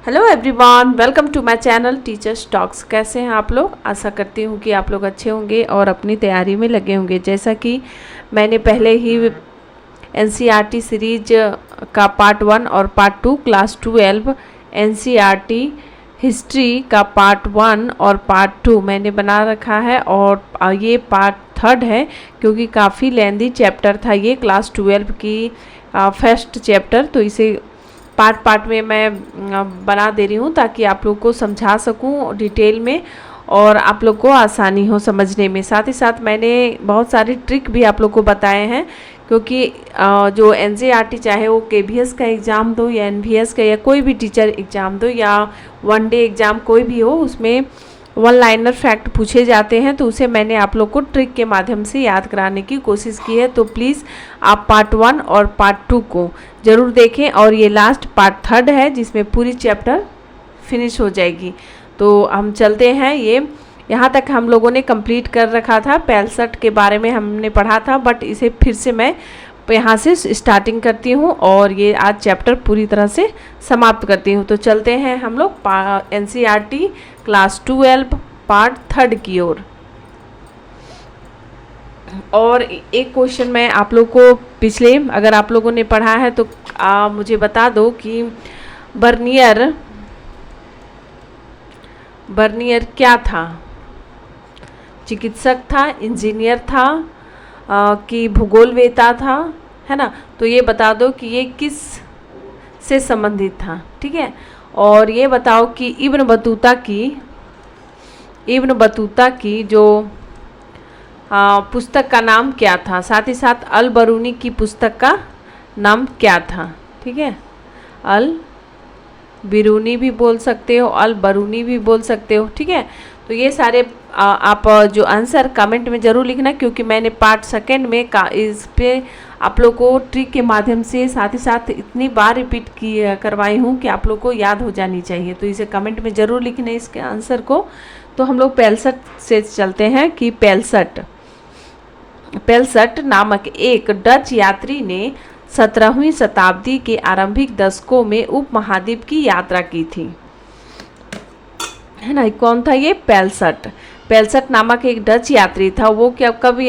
Hello everyone, welcome to my channel teachers talks. कैसे हैं आप लोग? आशा करती हूँ कि आप लोग अच्छे होंगे और अपनी तैयारी में लगे होंगे। जैसा कि मैंने पहले ही एनसीईआरटी सीरीज का पार्ट 1 और पार्ट 2 क्लास 12 एनसीईआरटी हिस्ट्री का पार्ट 1 और पार्ट 2 मैंने बना रखा है और ये पार्ट 3 है क्योंकि काफ़ी लेंदी चैप्टर था ये क्लास 12 की फर्स्ट चैप्टर। तो इसे पार्ट में मैं बना दे रही हूँ ताकि आप लोग को समझा सकूँ डिटेल में और आप लोग को आसानी हो समझने में। साथ ही साथ मैंने बहुत सारी ट्रिक भी आप लोग को बताए हैं क्योंकि जो एनसीईआरटी चाहे वो केवीएस का एग्ज़ाम दो या एनवीएस का या कोई भी टीचर एग्ज़ाम दो या वन डे एग्ज़ाम कोई भी हो, उसमें वन लाइनर फैक्ट पूछे जाते हैं। तो उसे मैंने आप लोग को ट्रिक के माध्यम से याद कराने की कोशिश की है। तो प्लीज़ आप पार्ट 1 और पार्ट 2 को ज़रूर देखें और ये लास्ट पार्ट 3 है जिसमें पूरी चैप्टर फिनिश हो जाएगी। तो हम चलते हैं। यहाँ तक हम लोगों ने कंप्लीट कर रखा था, पेलसट के बारे में हमने पढ़ा था, बट इसे फिर से मैं यहाँ से स्टार्टिंग करती हूँ और ये आज चैप्टर पूरी तरह से समाप्त करती हूँ। तो चलते हैं हम लोग एनसीईआरटी क्लास 12 पार्ट 3 की ओर। और एक क्वेश्चन मैं आप लोग को पिछले अगर आप लोगों ने पढ़ा है तो मुझे बता दो कि बर्नियर क्या था? चिकित्सक था, इंजीनियर था कि भूगोलवेता था, है ना? तो ये बता दो कि ये किस से संबंधित था, ठीक है। और ये बताओ कि इब्न बतूता की जो पुस्तक का नाम क्या था। साथ ही साथ अल बरूनी की पुस्तक का नाम क्या था, ठीक है। अल बिरूनी भी बोल सकते हो, अल बरूनी भी बोल सकते हो, ठीक है। तो ये सारे आप जो आंसर कमेंट में ज़रूर लिखना क्योंकि मैंने पार्ट 2 में इस पे आप लोग को ट्रिक के माध्यम से साथ ही साथ इतनी बार रिपीट करवाई हूँ कि आप लोग को याद हो जानी चाहिए। तो इसे कमेंट में ज़रूर लिखना इसके आंसर को। तो हम लोग पेलसट से चलते हैं कि पेलसट नामक एक डच यात्री ने 17वीं शताब्दी के आरंभिक दशकों में उपमहाद्वीप की यात्रा की थी, है ना। कौन था ये? पेलसट नामक एक डच यात्री था। वो कब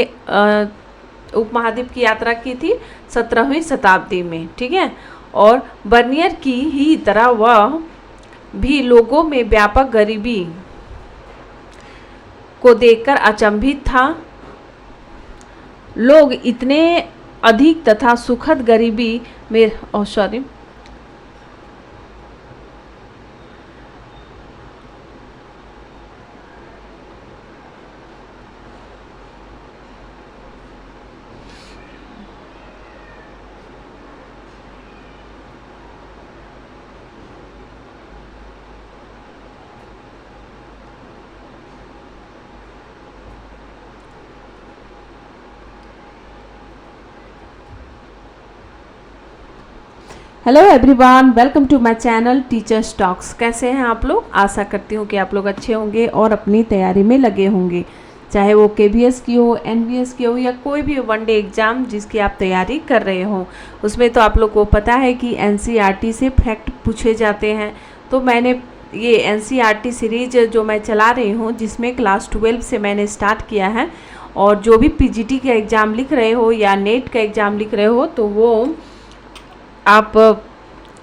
उपमहाद्वीप की यात्रा की थी? 17वीं शताब्दी में, ठीक है। और बर्नियर की ही तरह वह भी लोगों में व्यापक गरीबी को देखकर अचंभित था। लोग इतने अधिक तथा सुखद गरीबी में hello everyone, welcome to my channel teachers talks. कैसे हैं आप लोग? आशा करती हूँ कि आप लोग अच्छे होंगे और अपनी तैयारी में लगे होंगे, चाहे वो केवीएस की हो, एनवीएस की हो या कोई भी वन डे एग्ज़ाम जिसकी आप तैयारी कर रहे हो। उसमें तो आप लोग को पता है कि एनसीईआरटी से फैक्ट पूछे जाते हैं। तो मैंने ये एनसीईआरटी सीरीज जो मैं चला रही हूँ जिसमें क्लास 12 से मैंने स्टार्ट किया है, और जो भी पीजीटी का एग्ज़ाम लिख रहे हो या नेट का एग्ज़ाम लिख रहे हो तो वो आप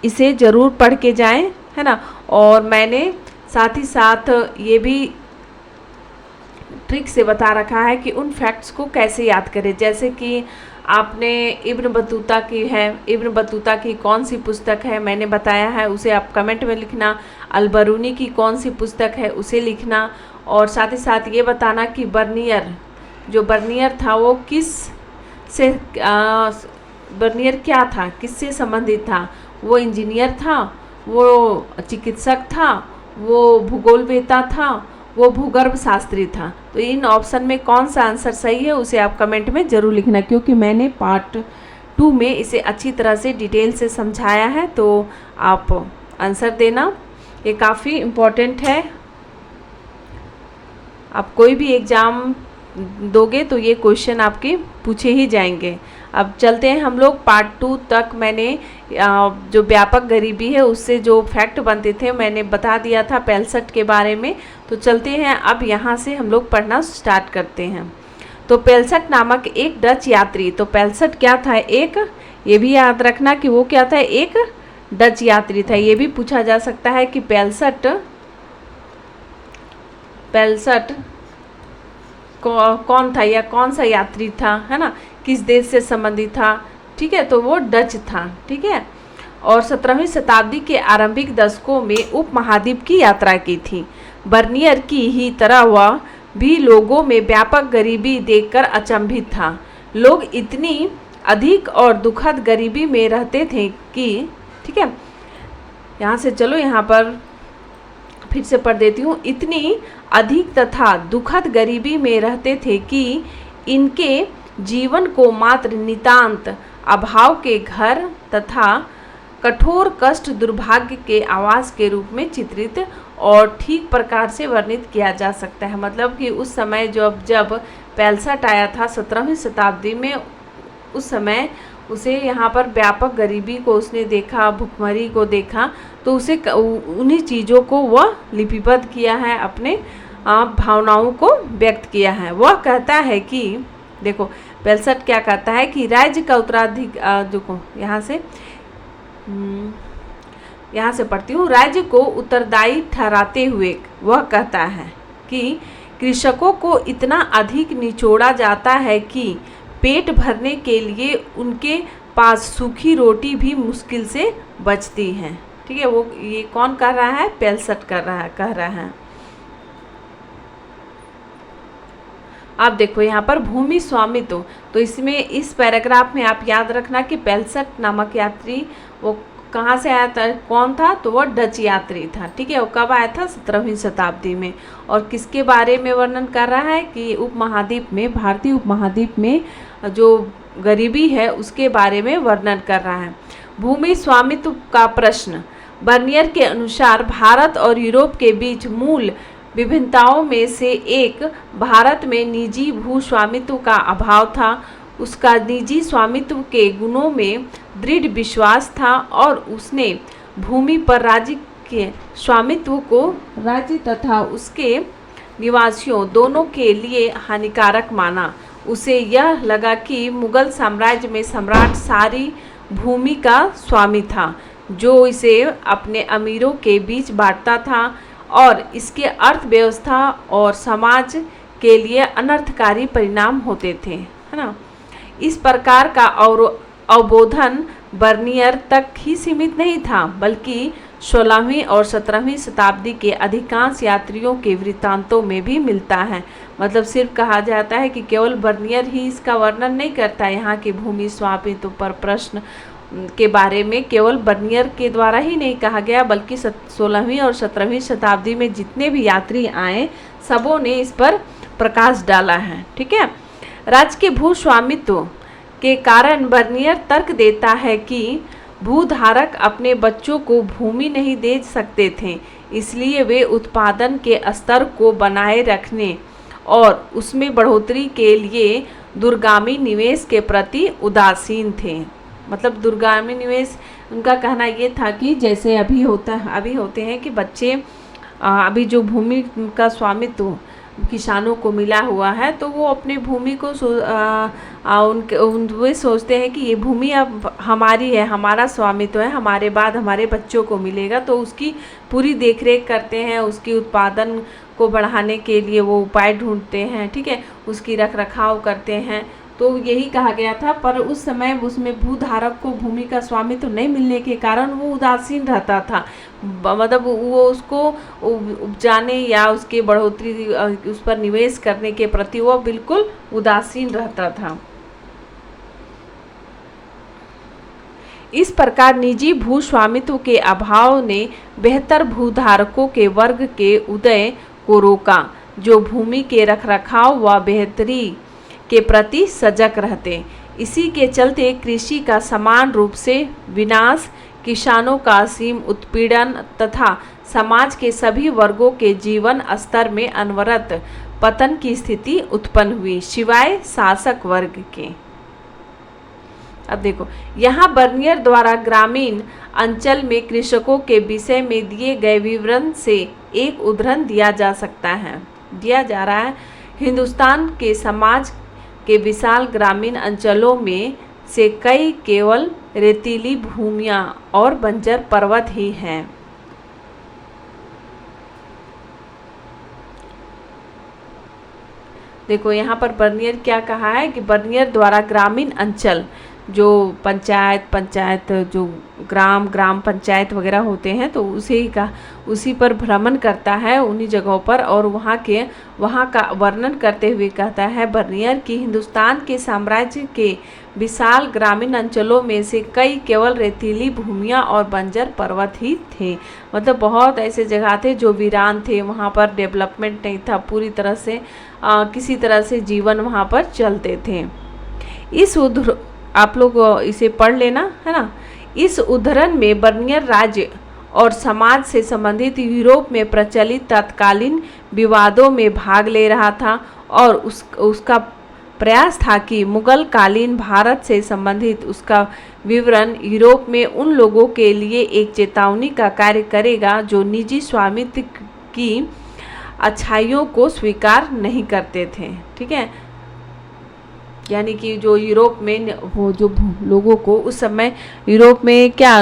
इसे ज़रूर पढ़ के जाएं, है ना। और मैंने साथ ही साथ ये भी ट्रिक से बता रखा है कि उन फैक्ट्स को कैसे याद करें। जैसे कि आपने इब्न बतूता की कौन सी पुस्तक है मैंने बताया है, उसे आप कमेंट में लिखना। अल बरूनी की कौन सी पुस्तक है उसे लिखना। और साथ ही साथ ये बताना कि बर्नियर था वो बर्नियर क्या था, किससे संबंधित था? वो इंजीनियर था, वो चिकित्सक था, वो भूगोलवेता था, वो भूगर्भ शास्त्री था। तो इन ऑप्शन में कौन सा आंसर सही है उसे आप कमेंट में ज़रूर लिखना क्योंकि मैंने पार्ट 2 में इसे अच्छी तरह से डिटेल से समझाया है। तो आप आंसर देना, ये काफ़ी इम्पोर्टेंट है। आप कोई भी एग्ज़ाम दोगे तो ये क्वेश्चन आपके पूछे ही जाएंगे। अब चलते हैं हम लोग पार्ट 2 तक। मैंने जो व्यापक गरीबी है उससे जो फैक्ट बनते थे मैंने बता दिया था पेलसट के बारे में। तो चलते हैं अब यहाँ से हम लोग पढ़ना स्टार्ट करते हैं। तो पेलसट नामक एक डच यात्री, तो पेलसट क्या था, एक, ये भी याद रखना कि वो क्या था, एक डच यात्री था। ये भी पूछा जा सकता है कि पेलसट कौन था या कौन सा यात्री था, है ना, किस देश से संबंधित था। ठीक है, तो वो डच था। ठीक है, और 17वीं शताब्दी के आरंभिक दशकों में उपमहाद्वीप की यात्रा की थी। बर्नियर की ही तरह वह भी लोगों में व्यापक गरीबी देखकर अचंभित था। लोग इतनी अधिक और दुखद गरीबी में रहते थे कि, ठीक है, यहाँ से चलो यहाँ पर फिर से पढ़ देती हूँ। इतनी अधिक तथा दुखद गरीबी में रहते थे कि इनके जीवन को मात्र नितांत अभाव के घर तथा कठोर कष्ट दुर्भाग्य के आवास के रूप में चित्रित और ठीक प्रकार से वर्णित किया जा सकता है। मतलब कि उस समय जब पेलसट आया था 17वीं शताब्दी में, उस समय उसे यहाँ पर व्यापक गरीबी को उसने देखा, भुखमरी को देखा, तो उसे उन्हीं चीज़ों को वह लिपिबद्ध किया है, अपने भावनाओं को व्यक्त किया है। वह कहता है कि, देखो पेलसट क्या कहता है कि राज्य का उत्तराधिकार, देखो यहाँ से पढ़ती हूँ। राज्य को उत्तरदायी ठहराते हुए वह कहता है कि कृषकों को इतना अधिक निचोड़ा जाता है कि पेट भरने के लिए उनके पास सूखी रोटी भी मुश्किल से बचती है। ठीक है, वो ये कौन कर रहा है, पेलसट कह रहा है। आप देखो यहाँ पर भूमि स्वामित्व, तो इसमें इस पैराग्राफ में आप याद रखना कि पेलसट नामक यात्री वो कहाँ से आया था, कौन था, तो वो डच यात्री था। ठीक है, वो कब आया था, 17वीं शताब्दी में। और किसके बारे में वर्णन कर रहा है कि उपमहाद्वीप में, भारतीय उपमहाद्वीप में जो गरीबी है उसके बारे में वर्णन कर रहा है। भूमि स्वामित्व का प्रश्न, बर्नियर के अनुसार भारत और यूरोप के बीच मूल विभिन्नताओं में से एक भारत में निजी भू स्वामित्व का अभाव था। उसका निजी स्वामित्व के गुणों में दृढ़ विश्वास था और उसने भूमि पर राज्य के स्वामित्व को राज्य तथा उसके निवासियों दोनों के लिए हानिकारक माना। उसे यह लगा कि मुगल साम्राज्य में सम्राट सारी भूमि का स्वामी था, जो इसे अपने अमीरों के बीच बांटता था और इसके अर्थव्यवस्था और समाज के लिए अनर्थकारी परिणाम होते थे, है ना। इस प्रकार का अवबोधन बर्नियर तक ही सीमित नहीं था, बल्कि 16वीं और 17वीं शताब्दी के अधिकांश यात्रियों के वृत्तांतों में भी मिलता है। मतलब सिर्फ कहा जाता है कि केवल बर्नियर ही इसका वर्णन नहीं करता, यहाँ की भूमि स्वामित्व पर प्रश्न के बारे में केवल बर्नियर के द्वारा ही नहीं कहा गया, बल्कि 16वीं और 17वीं शताब्दी में जितने भी यात्री आए सबों ने इस पर प्रकाश डाला है। ठीक है, राज्य के भू स्वामित्व के कारण बर्नियर तर्क देता है कि भूधारक अपने बच्चों को भूमि नहीं दे सकते थे, इसलिए वे उत्पादन के स्तर को बनाए रखने और उसमें बढ़ोतरी के लिए दूरगामी निवेश के प्रति उदासीन थे। मतलब दूरगामी निवेश, उनका कहना ये था कि जैसे अभी होते हैं कि बच्चे अभी जो भूमि का स्वामित्व किसानों को मिला हुआ है, तो वो अपने भूमि को वे सोचते हैं कि ये भूमि अब हमारी है, हमारा स्वामित्व है, हमारे बाद हमारे बच्चों को मिलेगा, तो उसकी पूरी देखरेख करते हैं, उसकी उत्पादन को बढ़ाने के लिए वो उपाय ढूंढते हैं। ठीक है, उसकी रख रखाव करते हैं। तो यही कहा गया था, पर उस समय उसमें भूधारक को भूमि का स्वामित्व नहीं मिलने के कारण वो उदासीन रहता था। मतलब वो उसको उपजाने या उसके बढ़ोतरी, उस पर निवेश करने के प्रति वो बिल्कुल उदासीन रहता था। इस प्रकार निजी भू स्वामित्व के अभाव ने बेहतर भूधारकों के वर्ग के उदय को रोका, जो भूमि के रखरखाव व बेहतरी के प्रति सजग रहते। इसी के चलते कृषि का समान रूप से विनाश, किसानों का असीम उत्पीड़न तथा समाज के सभी वर्गों के जीवन स्तर में अनवरत पतन की स्थिति उत्पन्न हुई, सिवाय शासक वर्ग के। अब देखो, यहाँ बर्नियर द्वारा ग्रामीण अंचल में कृषकों के विषय में दिए गए विवरण से एक उदाहरण दिया जा रहा है। हिंदुस्तान के समाज के विशाल ग्रामीण अंचलों में से कई केवल रेतीली भूमियां और बंजर पर्वत ही हैं। देखो यहाँ पर बर्नियर क्या कहा है कि बर्नियर द्वारा ग्रामीण अंचल, जो पंचायत जो ग्राम पंचायत वगैरह होते हैं, तो उसी पर भ्रमण करता है, उन्हीं जगहों पर, और वहाँ का वर्णन करते हुए कहता है बर्नियर कि हिंदुस्तान के साम्राज्य के विशाल ग्रामीण अंचलों में से कई केवल रेतीली भूमियाँ और बंजर पर्वत ही थे। मतलब बहुत ऐसे जगह थे जो वीरान थे, वहाँ पर डेवलपमेंट नहीं था पूरी तरह से, किसी तरह से जीवन वहाँ पर चलते थे। आप लोग इसे पढ़ लेना, है ना। इस उद्धरण में बर्नियर राज्य और समाज से संबंधित यूरोप में प्रचलित तत्कालीन विवादों में भाग ले रहा था, और उसका प्रयास था कि मुगल कालीन भारत से संबंधित उसका विवरण यूरोप में उन लोगों के लिए एक चेतावनी का कार्य करेगा जो निजी स्वामित्व की अच्छाइयों को स्वीकार नहीं करते थे। ठीक है, यानी कि जो यूरोप में वो जो लोगों को उस समय यूरोप में क्या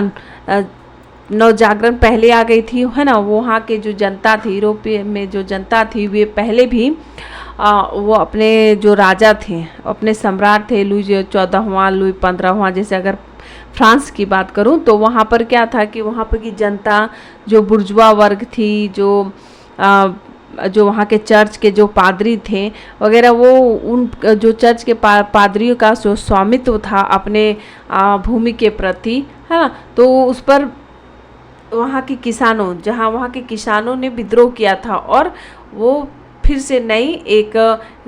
नवजागरण पहले आ गई थी, है ना। वहाँ के जो जनता थी, यूरोप में जो जनता थी, वे पहले भी वो अपने जो राजा थे, अपने सम्राट थे, लुई 14वां, लुई 15वां, जैसे अगर फ्रांस की बात करूं तो वहाँ पर क्या था कि वहाँ पर की जनता जो बुर्जुआ वर्ग थी, जो वहाँ के चर्च के जो पादरी थे वगैरह, वो उन जो चर्च के पादरियों का जो स्वामित्व था अपने भूमि के प्रति, है ना, तो उस पर वहाँ के किसानों ने विद्रोह किया था, और वो फिर से नई एक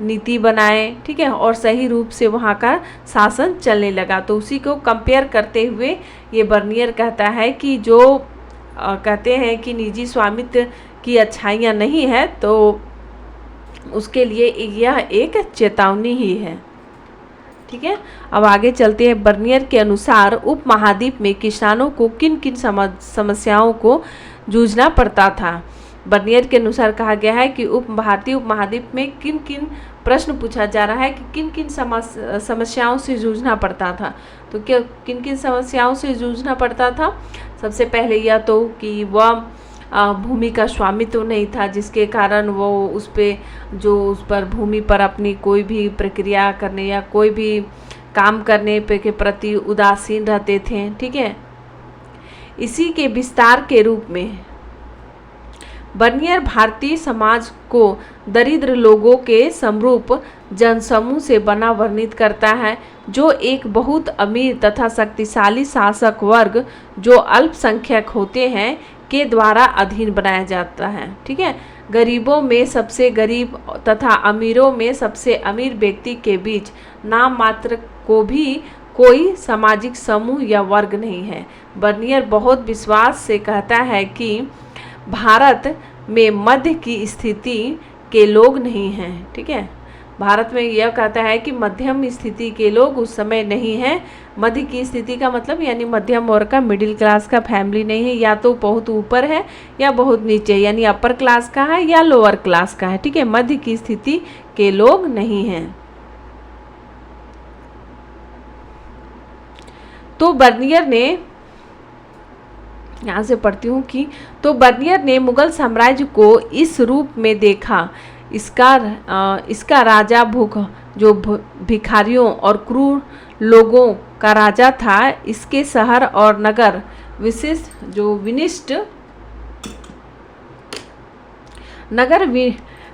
नीति बनाए, ठीक है, और सही रूप से वहाँ का शासन चलने लगा। तो उसी को कंपेयर करते हुए ये बर्नियर कहता है कि जो कहते हैं कि निजी स्वामित्व की अच्छाइयाँ नहीं है, तो उसके लिए यह एक चेतावनी ही है। ठीक है, अब आगे चलते हैं। बर्नियर के अनुसार उपमहाद्वीप में किसानों को किन किन समस्याओं को जूझना पड़ता था। बर्नियर के अनुसार कहा गया है कि भारतीय उपमहाद्वीप में किन किन प्रश्न पूछा जा रहा है कि किन किन समस्याओं से जूझना पड़ता था। तो क्या किन किन समस्याओं से जूझना पड़ता था? सबसे पहले यह तो कि वह भूमि का स्वामित्व नहीं था, जिसके कारण वो उस पर भूमि पर अपनी कोई भी प्रक्रिया करने या कोई भी काम करने के प्रति उदासीन रहते थे। ठीक है, इसी के विस्तार के रूप में बर्नियर भारतीय समाज को दरिद्र लोगों के समरूप जनसमूह से बना वर्णित करता है, जो एक बहुत अमीर तथा शक्तिशाली शासक वर्ग जो अल्पसंख्यक होते हैं के द्वारा अधीन बनाया जाता है। ठीक है, गरीबों में सबसे गरीब तथा अमीरों में सबसे अमीर व्यक्ति के बीच नाम मात्र को भी कोई सामाजिक समूह या वर्ग नहीं है। बर्नियर बहुत विश्वास से कहता है कि भारत में मध्य की स्थिति के लोग नहीं हैं। ठीक है, भारत में यह कहता है कि मध्यम स्थिति के लोग उस समय नहीं हैं। मध्य की स्थिति का मतलब यानी मध्यम वर्ग का, मिडिल क्लास का फैमिली नहीं है, या तो बहुत ऊपर है या बहुत नीचे, यानी अपर क्लास का है या लोअर क्लास का है। ठीक है, मध्य की स्थिति के लोग नहीं हैं। तो बर्नियर ने, यहाँ से पढ़ती हूँ कि तो बर्नियर ने मुगल साम्राज्य को इस रूप में देखा, इसका राजा भिखारियों और क्रूर लोगों का राजा था। इसके शहर और नगर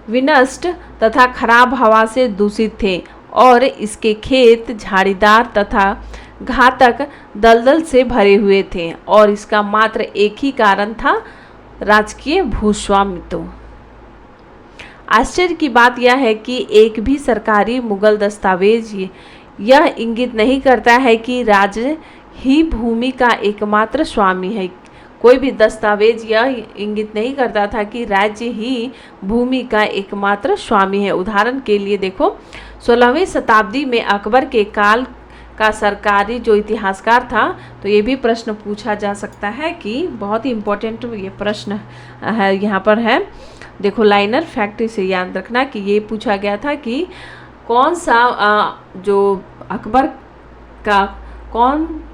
विनष्ट तथा खराब हवा से दूषित थे, और इसके खेत झाड़ीदार तथा घातक दलदल से भरे हुए थे, और इसका मात्र एक ही कारण था, राजकीय भूस्वामित्व। आश्चर्य की बात यह है कि एक भी सरकारी मुगल दस्तावेज यह इंगित नहीं करता है कि राज्य ही भूमि का एकमात्र स्वामी है। कोई भी दस्तावेज यह इंगित नहीं करता था कि राज्य ही भूमि का एकमात्र स्वामी है। उदाहरण के लिए देखो, 16वीं शताब्दी में अकबर के काल का सरकारी जो इतिहासकार था, तो ये भी प्रश्न पूछा जा सकता है कि बहुत ही इम्पोर्टेंट ये प्रश्न है यहाँ पर है। देखो लाइनर फैक्ट इसे याद रखना कि ये पूछा गया था कि कौन सा जो अकबर का कौन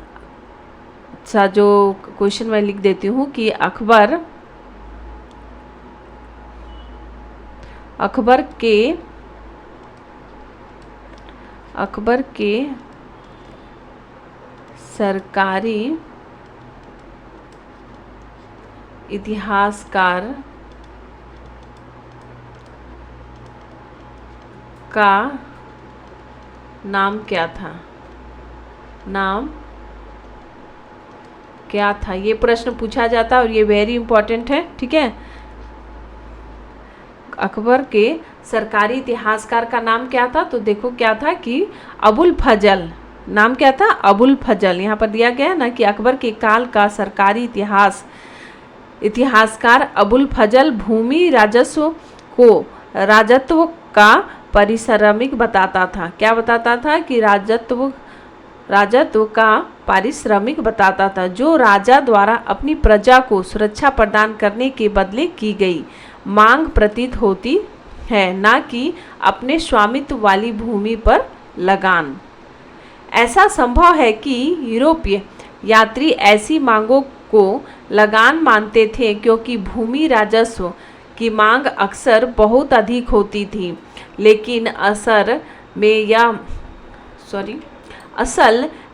सा, जो क्वेश्चन मैं लिख देती हूँ कि अकबर के सरकारी इतिहासकार का नाम क्या था, ये प्रश्न पूछा जाता है और ये वेरी इंपॉर्टेंट है। ठीक है, अकबर के सरकारी इतिहासकार का नाम क्या था, तो देखो क्या था कि अबुल फजल, नाम क्या था, अबुल फजल। यहाँ पर दिया गया है ना कि अकबर के काल का सरकारी इतिहासकार अबुल फजल भूमि राजत्व का पारिश्रमिक बताता था। क्या बताता था कि राजत्व का पारिश्रमिक बताता था, जो राजा द्वारा अपनी प्रजा को सुरक्षा प्रदान करने के बदले की गई मांग प्रतीत होती है, ना कि अपने स्वामित्व वाली भूमि पर लगान। ऐसा संभव है कि यूरोपीय यात्री ऐसी मांगों को लगान मानते थे क्योंकि भूमि राजस्व की मांग अक्सर बहुत अधिक होती थी, लेकिन असल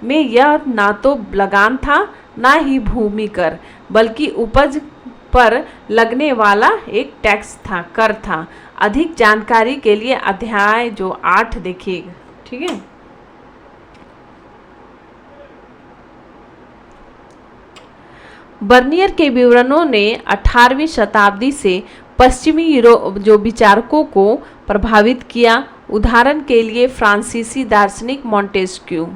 में यह ना तो लगान था ना ही भूमि कर, बल्कि उपज पर लगने वाला एक टैक्स था, कर था। अधिक जानकारी के लिए अध्याय जो 8 देखिएगा। ठीक है, बर्नियर के विवरणों ने 18वीं शताब्दी से पश्चिमी यूरोप जो विचारकों को प्रभावित किया। उदाहरण के लिए फ्रांसीसी दार्शनिक मॉन्टेस्क्यू,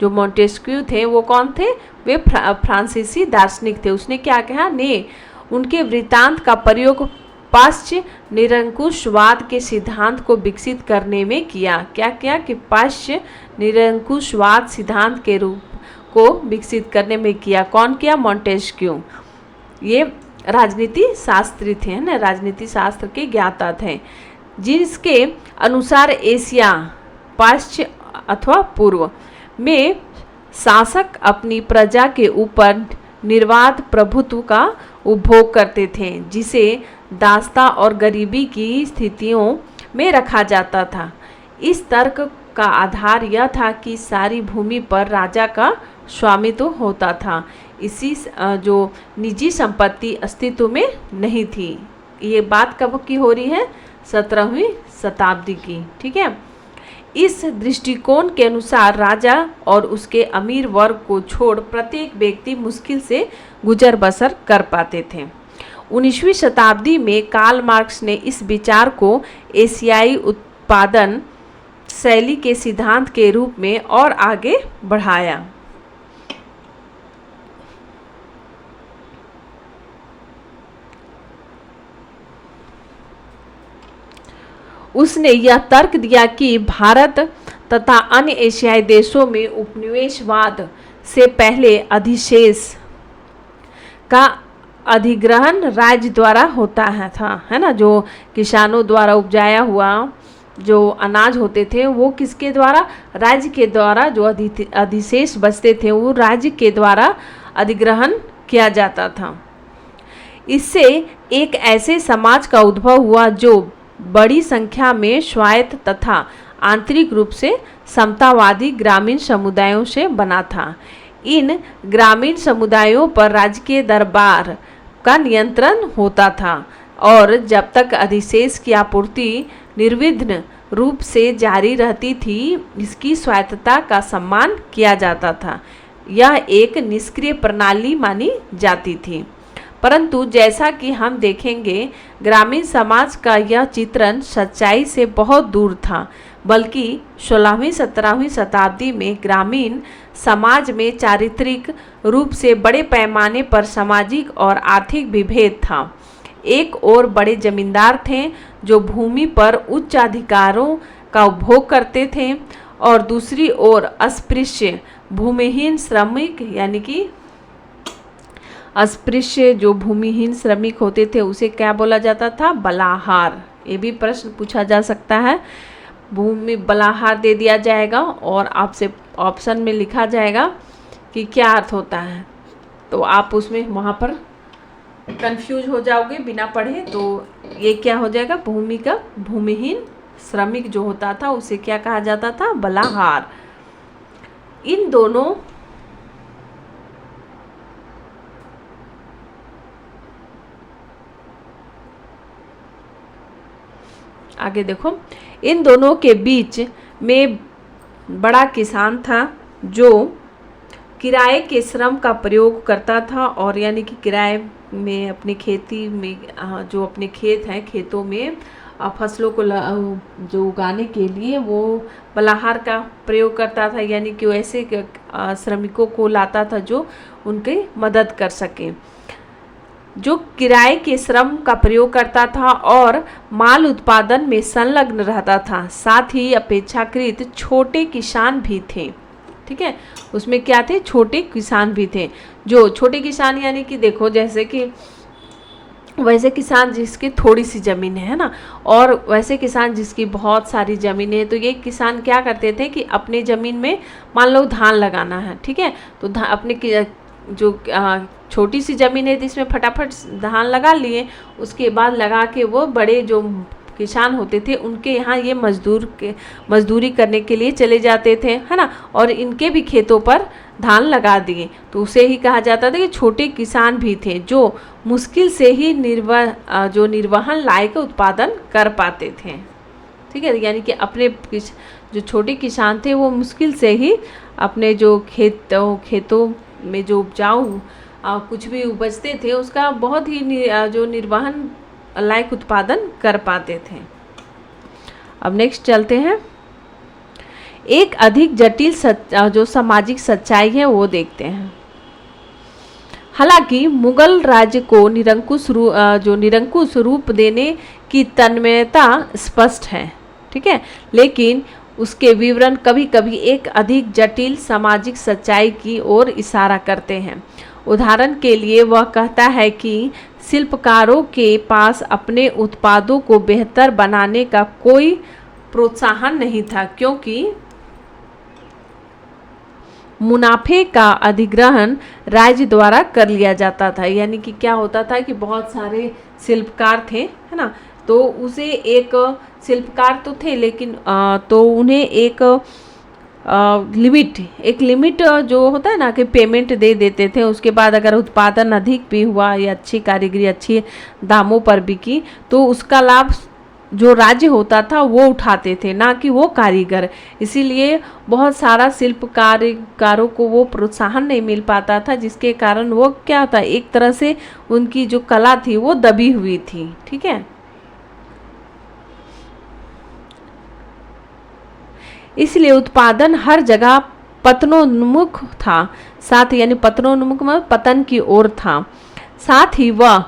जो मॉन्टेस्क्यू थे वो कौन थे, वे फ्रांसीसी दार्शनिक थे। उसने क्या कहा, ने उनके वृत्तांत का प्रयोग पाश्चात्य निरंकुशवाद के सिद्धांत को विकसित करने में किया। क्या किया कि पाश्चात्य निरंकुशवाद सिद्धांत के रूप को विकसित करने में किया। कौन किया, मॉन्टेस्क्यू। ये राजनीति शास्त्री थे ना, राजनीति शास्त्र के ज्ञाता थे, जिसके अनुसार एशिया पाश्चात्य अथवा पूर्व में शासक अपनी प्रजा के ऊपर निर्वाध प्रभुत्व का उपभोग करते थे, जिसे दासता और गरीबी की स्थितियों में रखा जाता था। इस तर्क का आधार यह था कि सारी भूमि पर राजा का स्वामित्व होता था, इसी जो निजी संपत्ति अस्तित्व में नहीं थी। ये बात कब की हो रही है, 17वीं शताब्दी की। ठीक है, इस दृष्टिकोण के अनुसार राजा और उसके अमीर वर्ग को छोड़ प्रत्येक व्यक्ति मुश्किल से गुजर बसर कर पाते थे। 19वीं शताब्दी में कार्ल मार्क्स ने इस विचार को एशियाई उत्पादन शैली के सिद्धांत के रूप में और आगे बढ़ाया। उसने यह तर्क दिया कि भारत तथा अन्य एशियाई देशों में उपनिवेशवाद से पहले अधिशेष का अधिग्रहण राज्य द्वारा होता है ना, जो किसानों द्वारा उपजाया हुआ जो अनाज होते थे वो किसके द्वारा, राज्य के द्वारा। जो अधिशेष बचते थे वो राज्य के द्वारा अधिग्रहण किया जाता था। इससे एक ऐसे समाज का उद्भव हुआ जो बड़ी संख्या में स्वायत्त तथा आंतरिक रूप से समतावादी ग्रामीण समुदायों से बना था। इन ग्रामीण समुदायों पर राज्य के दरबार का नियंत्रण होता था और जब तक अधिशेष की आपूर्ति निर्विघ्न रूप से जारी रहती थी, इसकी स्वायत्तता का सम्मान किया जाता था। यह एक निष्क्रिय प्रणाली मानी जाती थी। परंतु जैसा कि हम देखेंगे, ग्रामीण समाज का यह चित्रण सच्चाई से बहुत दूर था, बल्कि 16वीं-17वीं शताब्दी में ग्रामीण समाज में चारित्रिक रूप से बड़े पैमाने पर सामाजिक और आर्थिक विभेद था। एक और बड़े जमींदार थे जो भूमि पर उच्च अधिकारों का उपभोग करते थे और दूसरी ओर अस्पृश्य भूमिहीन श्रमिक, यानी कि अस्पृश्य जो भूमिहीन श्रमिक होते थे उसे क्या बोला जाता था? बलाहार। ये भी प्रश्न पूछा जा सकता है। भूमि बलाहार दे दिया जाएगा और आपसे ऑप्शन में लिखा जाएगा कि क्या अर्थ होता है, तो आप उसमें वहाँ पर कंफ्यूज हो जाओगे बिना पढ़े। तो ये क्या हो जाएगा? भूमि का भूमिहीन श्रमिक जो होता था उसे क्या कहा जाता था? बलाहार। इन दोनों आगे देखो, इन दोनों के बीच में बड़ा किसान था जो किराए के श्रम का प्रयोग करता था, और यानी कि किराए में अपनी खेती में जो अपने खेत हैं, खेतों में फसलों को जो उगाने के लिए वो बलाहार का प्रयोग करता था, यानी कि वो ऐसे श्रमिकों को लाता था जो उनकी मदद कर सके, जो किराए के श्रम का प्रयोग करता था और माल उत्पादन में संलग्न रहता था। साथ ही अपेक्षाकृत छोटे किसान भी थे। ठीक है, उसमें क्या थे? छोटे किसान भी थे। जो छोटे किसान यानी कि देखो, जैसे कि वैसे किसान जिसकी थोड़ी सी ज़मीन है ना, और वैसे किसान जिसकी बहुत सारी ज़मीन है। तो ये किसान क्या करते थे कि अपने ज़मीन में मान लो धान लगाना है, ठीक है, तो अपने जो छोटी सी ज़मीन है जिसमें फटाफट धान लगा लिए, उसके बाद लगा के वो बड़े जो किसान होते थे उनके यहाँ ये मजदूरी करने के लिए चले जाते थे, है ना, और इनके भी खेतों पर धान लगा दिए। तो उसे ही कहा जाता था कि छोटे किसान भी थे जो मुश्किल से ही निर्वहन लायक उत्पादन कर पाते थे। ठीक है, यानी कि अपने जो छोटे किसान थे वो मुश्किल से ही अपने जो खेतों में जो उपजाऊ कुछ भी उपजते थे उसका बहुत ही जो निर्वहन लायक उत्पादन कर पाते थे। अब नेक्स्ट चलते हैं, एक अधिक जटिल जो सामाजिक सच्चाई है वो देखते हैं। हालांकि मुगल राज्य को निरंकुश रूप देने की तन्मयता स्पष्ट है, ठीक है, लेकिन उसके विवरण कभी कभी एक अधिक जटिल सामाजिक सच्चाई की ओर इशारा करते हैं। उदाहरण के लिए वह कहता है कि शिल्पकारों के पास अपने उत्पादों को बेहतर बनाने का कोई प्रोत्साहन नहीं था, क्योंकि मुनाफे का अधिग्रहण राज्य द्वारा कर लिया जाता था। यानी कि क्या होता था कि बहुत सारे शिल्पकार थे, है ना, तो उसे एक शिल्पकार तो थे, लेकिन तो उन्हें एक लिमिट जो होता है ना कि पेमेंट दे देते थे। उसके बाद अगर उत्पादन अधिक भी हुआ या अच्छी कारीगरी अच्छी दामों पर बिकी तो उसका लाभ जो राज्य होता था वो उठाते थे, ना कि वो कारीगर। इसीलिए बहुत सारा शिल्पकारों को वो प्रोत्साहन नहीं मिल पाता था, जिसके कारण वो क्या था, एक तरह से उनकी जो कला थी वो दबी हुई थी। ठीक है, इसलिए उत्पादन हर जगह पतनोन्मुख था, साथ यानी पतनोन्मुख में पतन की ओर था। साथ ही वह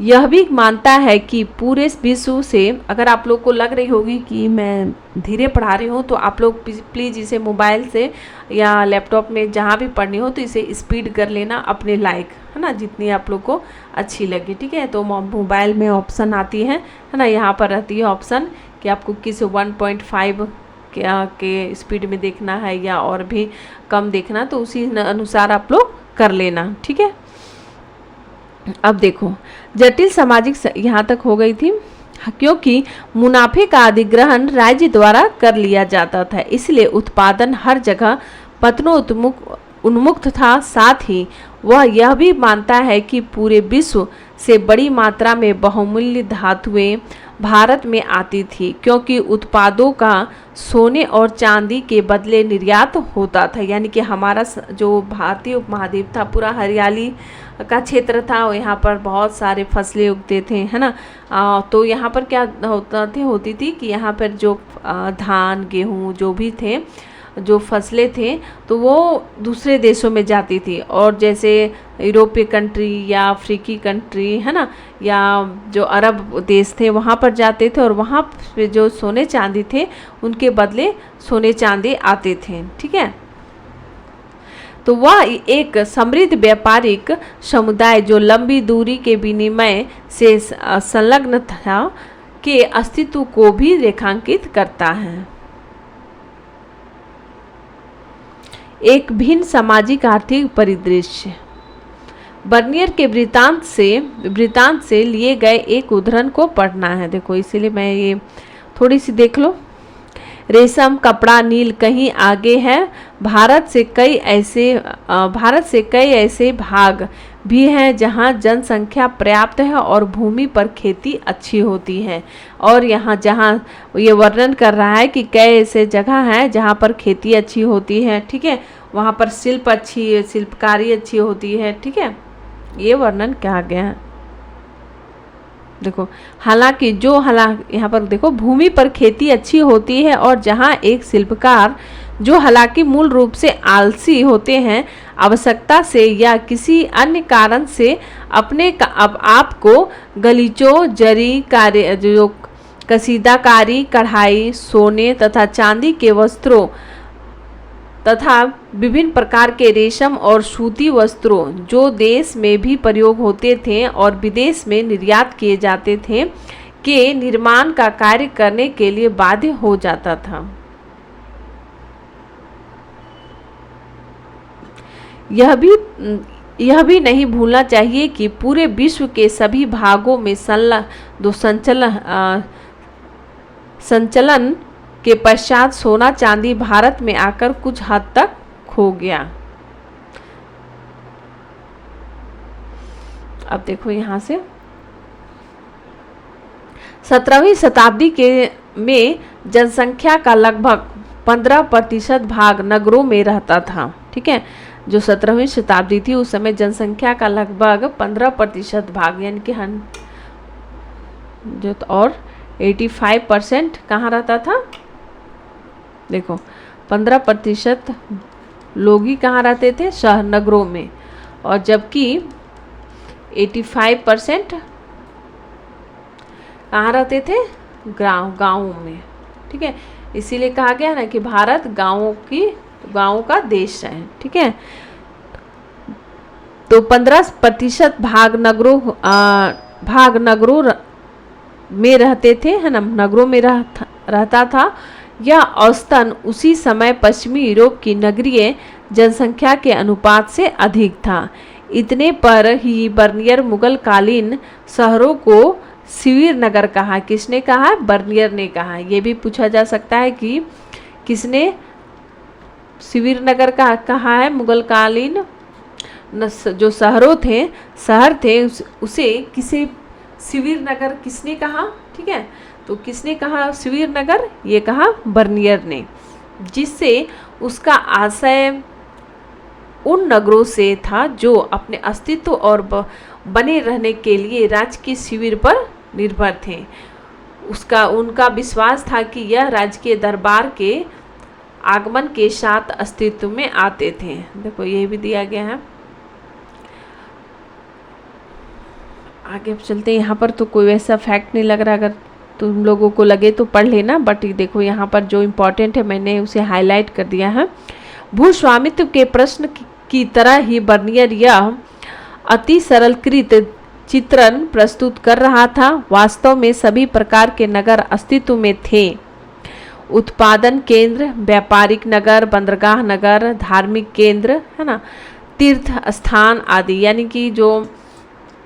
यह भी मानता है कि पूरे विश्व से, अगर आप लोग को लग रही होगी कि मैं धीरे पढ़ा रही हूँ तो आप लोग प्लीज़ इसे मोबाइल से या लैपटॉप में जहाँ भी पढ़नी हो तो इसे स्पीड कर लेना अपने लायक, है ना, जितनी आप लोग को अच्छी लगे। ठीक है, तो मोबाइल में ऑप्शन आती है ना, यहाँ पर रहती है ऑप्शन कि आपको किस 1.5 के स्पीड में देखना है या और भी कम देखना, तो उसी अनुसार आप लोग कर लेना। ठीक है, अब देखो जटिल सामाजिक यहाँ तक हो गई थी, क्योंकि मुनाफे का अधिग्रहण राज्य द्वारा कर लिया जाता था, इसलिए उत्पादन हर जगह पतनोन्मुख था। साथ ही वह यह भी मानता है कि पूरे विश्व से बड़ी मात्रा में बहुमूल्य धातुएं भारत में आती थी, क्योंकि उत्पादों का सोने और चांदी के बदले निर्यात होता था। यानी कि हमारा जो भारतीय उपमहाद्वीप था पूरा हरियाली का क्षेत्र था, यहाँ पर बहुत सारे फसलें उगते थे, है ना, तो यहाँ पर क्या होती थी कि यहाँ पर जो धान गेहूँ जो भी थे जो फसलें थे तो वो दूसरे देशों में जाती थी, और जैसे यूरोपीय कंट्री या अफ्रीकी कंट्री है ना, या जो अरब देश थे वहाँ पर जाते थे, और वहाँ पे जो सोने चांदी थे उनके बदले सोने चांदी आते थे। ठीक है, तो वह एक समृद्ध व्यापारिक समुदाय जो लंबी दूरी के विनिमय से संलग्न था के अस्तित्व को भी रेखांकित करता है। एक भिन्न सामाजिक आर्थिक परिदृश्य। बर्नियर के वृत्तांत से लिए गए एक उदाहरण को पढ़ना है। देखो, इसीलिए मैं ये थोड़ी सी देख लो। रेशम, कपड़ा, नील कहीं आगे है। भारत से कई ऐसे भाग भी हैं जहां जनसंख्या पर्याप्त है और भूमि पर खेती अच्छी होती है। और यहाँ जहाँ ये वर्णन कर रहा है कि कई ऐसे जगह हैं जहाँ पर खेती अच्छी होती है। ठीक है, वहाँ पर शिल्पकारी अच्छी होती है। ठीक है, ये वर्णन किया गया है। देखो, हालांकि यहाँ पर देखो, भूमि पर खेती अच्छी होती है और जहाँ एक शिल्पकार जो हालांकि मूल रूप से आलसी होते हैं, आवश्यकता से या किसी अन्य कारण से अपने आप को गलीचों, जरी कार्य, जो कसीदाकारी, कढ़ाई, सोने तथा चांदी के वस्त्रों तथा विभिन्न प्रकार के रेशम और सूती वस्त्रों जो देश में भी प्रयोग होते थे और विदेश में निर्यात किए जाते थे के निर्माण का कार्य करने के लिए बाध्य हो जाता था। यह भी नहीं भूलना चाहिए कि पूरे विश्व के सभी भागों में संचलन के पश्चात सोना चांदी भारत में आकर कुछ हद तक खो गया। अब देखो, यहाँ से 17वीं शताब्दी में जनसंख्या का लगभग 15% भाग नगरों में रहता था। ठीक है, जो 17वीं शताब्दी थी उस समय जनसंख्या का लगभग 15% भाग, यानी कि और 85% कहाँ रहता था। देखो, 15% लोग ही कहाँ रहते थे, शहर नगरों में, और जबकि 85% कहाँ रहते थे, गाँवों में। ठीक है, इसीलिए कहा गया ना कि भारत गाँवों का देश है। ठीक है, तो 15% भाग नगरों में रहते थे, है ना, नगरों में रहता था। यह औसतन उसी समय पश्चिमी यूरोप की नगरीय जनसंख्या के अनुपात से अधिक था। इतने पर ही बर्नियर मुगल कालीन शहरों को शिविर नगर कहा। किसने कहा? बर्नियर ने कहा। यह भी पूछा जा सकता है कि किसने शिविर नगर कहा है। मुगल कालीन जो शहर थे उसे किसे शिविर नगर किसने कहा? ठीक है, तो किसने कहा शिविर नगर? ये कहा बर्नियर ने, जिससे उसका आशय उन नगरों से था जो अपने अस्तित्व और बने रहने के लिए राज्य के शिविर पर निर्भर थे। उनका विश्वास था कि यह राज्य के दरबार के आगमन के साथ अस्तित्व में आते थे। देखो, ये भी दिया गया है। आगे चलते हैं। यहाँ पर तो कोई वैसा फैक्ट नहीं लग रहा, अगर तुम लोगों को लगे तो पढ़ लेना, बट देखो यहाँ पर जो इम्पोर्टेंट है मैंने उसे हाईलाइट कर दिया है। भूस्वामित्व के प्रश्न की तरह ही बर्नियर यह अति सरलीकृत चित्रण प्रस्तुत कर रहा था। वास्तव में सभी प्रकार के नगर अस्तित्व में थे। उत्पादन केंद्र, व्यापारिक नगर, बंदरगाह नगर, धार्मिक केंद्र, है ना, तीर्थ स्थान आदि। यानी कि जो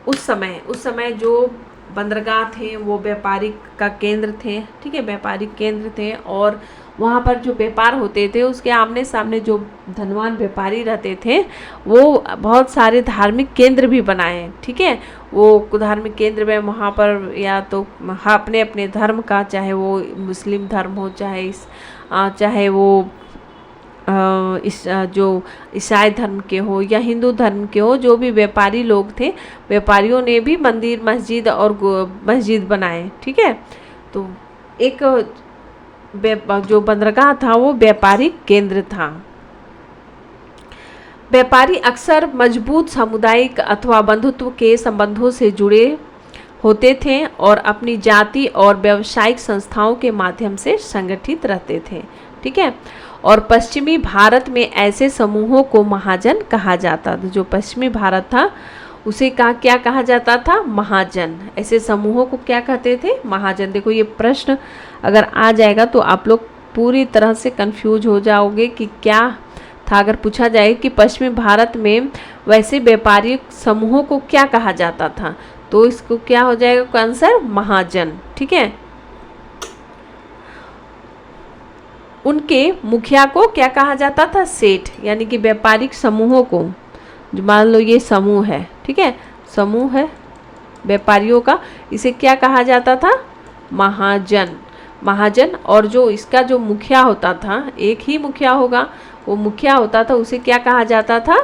उस समय जो बंदरगाह थे वो व्यापारिक का केंद्र थे। ठीक है, व्यापारिक केंद्र थे, और वहाँ पर जो व्यापार होते थे उसके आमने सामने जो धनवान व्यापारी रहते थे वो बहुत सारे धार्मिक केंद्र भी बनाए। ठीक है, वो धार्मिक केंद्र में वहाँ पर या तो अपने अपने धर्म का, चाहे वो मुस्लिम धर्म हो, चाहे वो जो ईसाई धर्म के हो या हिंदू धर्म के हो, जो भी व्यापारी लोग थे, व्यापारियों ने भी मंदिर, मस्जिद और मस्जिद बनाए। ठीक है, तो एक जो बंदरगाह था वो व्यापारिक केंद्र था। व्यापारी अक्सर मजबूत सामुदायिक अथवा बंधुत्व के संबंधों से जुड़े होते थे और अपनी जाति और व्यावसायिक संस्थाओं के माध्यम से संगठित रहते थे। ठीक है। और पश्चिमी भारत में ऐसे समूहों को महाजन कहा जाता था। जो पश्चिमी भारत था उसे क्या कहा जाता था? महाजन। ऐसे समूहों को क्या कहते थे? महाजन। देखो ये प्रश्न अगर आ जाएगा तो आप लोग पूरी तरह से कंफ्यूज हो जाओगे कि क्या था। अगर पूछा जाए कि पश्चिमी भारत में वैसे व्यापारिक समूहों को क्या कहा जाता था, तो इसको क्या हो जाएगा आंसर? महाजन। ठीक है। उनके मुखिया को क्या कहा जाता था? सेठ। यानी कि व्यापारिक समूहों को, जो मान लो ये समूह है, ठीक है, समूह है व्यापारियों का, इसे क्या कहा जाता था? महाजन। महाजन। और जो इसका जो मुखिया होता था, एक ही मुखिया होगा, वो मुखिया होता था, उसे क्या कहा जाता था?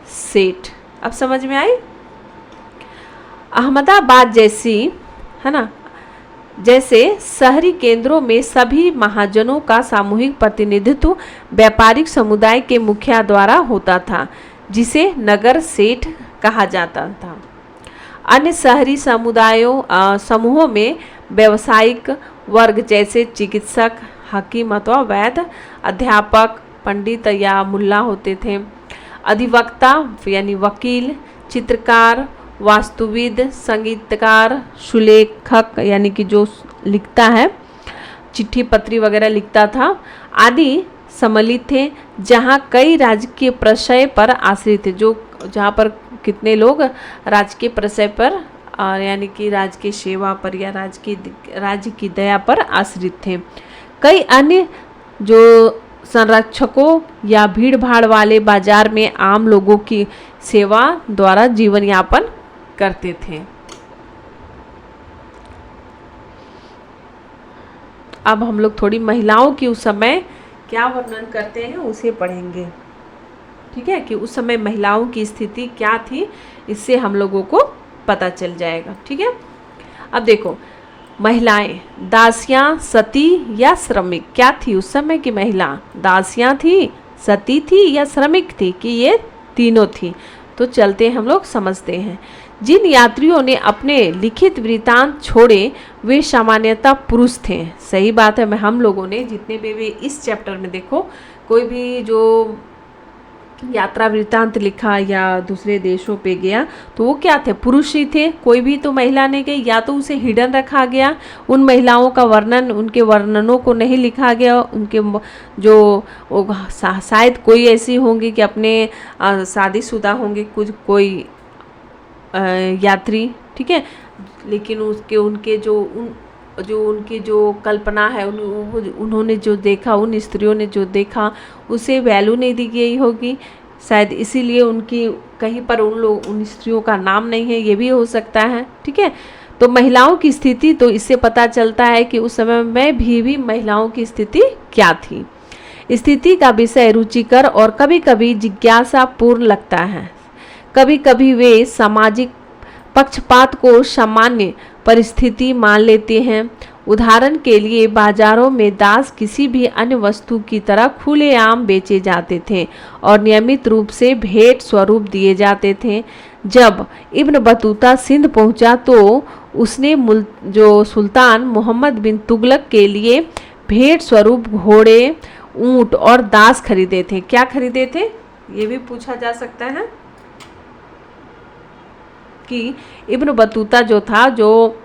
सेठ। अब समझ में आई? अहमदाबाद जैसी, है ना, जैसे शहरी केंद्रों में सभी महाजनों का सामूहिक प्रतिनिधित्व व्यापारिक समुदाय के मुखिया द्वारा होता था, जिसे नगर सेठ कहा जाता था। अन्य शहरी समूहों में व्यावसायिक वर्ग जैसे चिकित्सक, हकीम अथवा वैद्य, अध्यापक, पंडित या मुल्ला होते थे। अधिवक्ता यानी वकील, चित्रकार, वास्तुविद, संगीतकार, सुलेखक यानी कि जो लिखता है, चिट्ठी पत्री वगैरह लिखता था, आदि सम्मिलित थे। जहाँ कई राजकीय प्रशय पर आश्रित थे, जो जहाँ पर कितने लोग राजकीय प्रशय पर यानी कि राज्य की सेवा पर या राज्य की दया पर आश्रित थे। कई अन्य जो संरक्षकों या भीड़ भाड़ वाले बाजार में आम लोगों की सेवा द्वारा जीवन यापन करते थे। अब हम लोग थोड़ी महिलाओं की उस समय क्या वर्णन करते हैं उसे पढ़ेंगे। ठीक है, कि उस समय महिलाओं की स्थिति क्या थी, इससे हम लोगों को पता चल जाएगा। ठीक है। अब देखो, महिलाएं दासियां, सती या श्रमिक क्या थी उस समय की महिला? दासियां थी, सती थी या श्रमिक थी? कि ये तीनों थी। तो चलते हम लोग समझते हैं। जिन यात्रियों ने अपने लिखित वृत्तांत छोड़े वे सामान्यतः पुरुष थे। सही बात है। हम लोगों ने जितने भी इस चैप्टर में देखो, कोई भी जो यात्रा वृत्तांत लिखा या दूसरे देशों पे गया तो वो क्या थे? पुरुष ही थे। कोई भी तो महिला नहीं गई, या तो उसे हिडन रखा गया, उन महिलाओं का वर्णन, उनके वर्णनों को नहीं लिखा गया। उनके जो शायद कोई ऐसी होंगी कि अपने शादीशुदा होंगे कोई यात्री। ठीक है। लेकिन उनकी जो कल्पना है, उन्होंने जो देखा, उन स्त्रियों ने जो देखा उसे वैल्यू नहीं दी गई होगी, शायद इसीलिए उनकी कहीं पर उन स्त्रियों का नाम नहीं है, ये भी हो सकता है। ठीक है। तो महिलाओं की स्थिति, तो इससे पता चलता है कि उस समय में भी महिलाओं की स्थिति क्या थी। स्थिति का विषय रुचिकर और कभी कभी जिज्ञासापूर्ण लगता है। कभी कभी वे सामाजिक पक्षपात को सामान्य परिस्थिति मान लेते हैं। उदाहरण के लिए बाजारों में दास किसी भी अन्य वस्तु की तरह खुलेआम बेचे जाते थे और नियमित रूप से भेंट स्वरूप दिए जाते थे। जब इब्न बतूता सिंध पहुंचा तो उसने जो सुल्तान मोहम्मद बिन तुगलक के लिए भेंट स्वरूप घोड़े, ऊंट और दास खरीदे थे। क्या खरीदे थे? ये भी पूछा जा सकता है कि इब्न बतूता जो था, जो